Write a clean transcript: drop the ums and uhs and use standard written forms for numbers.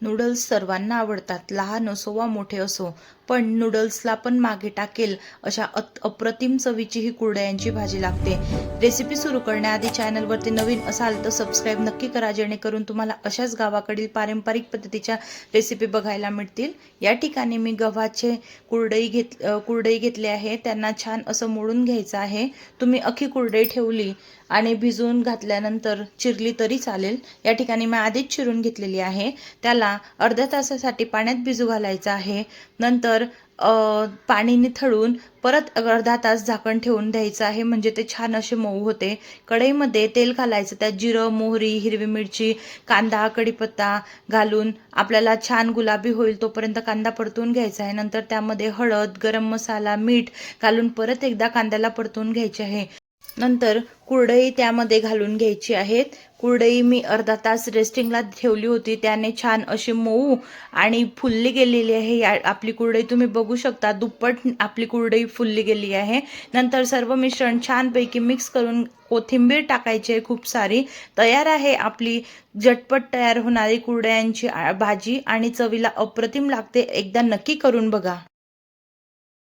Noodles सर्वांना आवडतात, लहान असो वा मोठे असो, पण नूडल्सला पण मागे टाकेल अशा अप्रतिम चवीची ही कुरडयांची भाजी लागते. रेसिपी सुरू करण्याआधी चॅनलवरती नवीन असाल तर सबस्क्राईब नक्की करा, जेणेकरून तुम्हाला अशाच गावाकडील पारंपरिक पद्धतीच्या रेसिपी बघायला मिळतील. या ठिकाणी मी गव्हाचे कुरडई घेतली आहे. त्यांना छान असं मोडून घ्यायचं आहे. तुम्ही अख्खी कुरडई ठेवली आणि भिजवून घातल्यानंतर चिरली तरी चालेल. या ठिकाणी मी आधीच चिरून घेतलेली आहे. त्याला अर्ध्या तासासाठी पाण्यात भिजू घालायचं आहे. नंतर पाणी निथळून परत अर्धा तास झाकण ठेवून द्यायचं आहे, म्हणजे ते छान असे मऊ होते. कढईमध्ये तेल घालायचं, त्यात जिरं, मोहरी, हिरवी मिरची, कांदा, कढीपत्ता घालून आपल्याला छान गुलाबी होईल तोपर्यंत कांदा परतून घ्यायचा आहे. नंतर त्यामध्ये हळद, गरम मसाला, मीठ घालून परत एकदा कांद्याला परतून घ्यायचे आहे. नंतर कुरडई त्यामध्ये घालून घ्यायची आहेत. कुरडई मी अर्धा तास रेस्टिंगला ठेवली होती, त्याने छान अशी मऊ आणि फुलली गेलेली आहे. आपली कुरडई तुम्ही बघू शकता, दुप्पट आपली कुरडई फुलली गेली आहे. नंतर सर्व मिश्रण छानपैकी मिक्स करून कोथिंबीर टाकायची आहे खूप सारी. तयार आहे आपली झटपट तयार होणारी कुरडयांची भाजी आणि चवीला अप्रतिम लागते. एकदा नक्की करून बघा.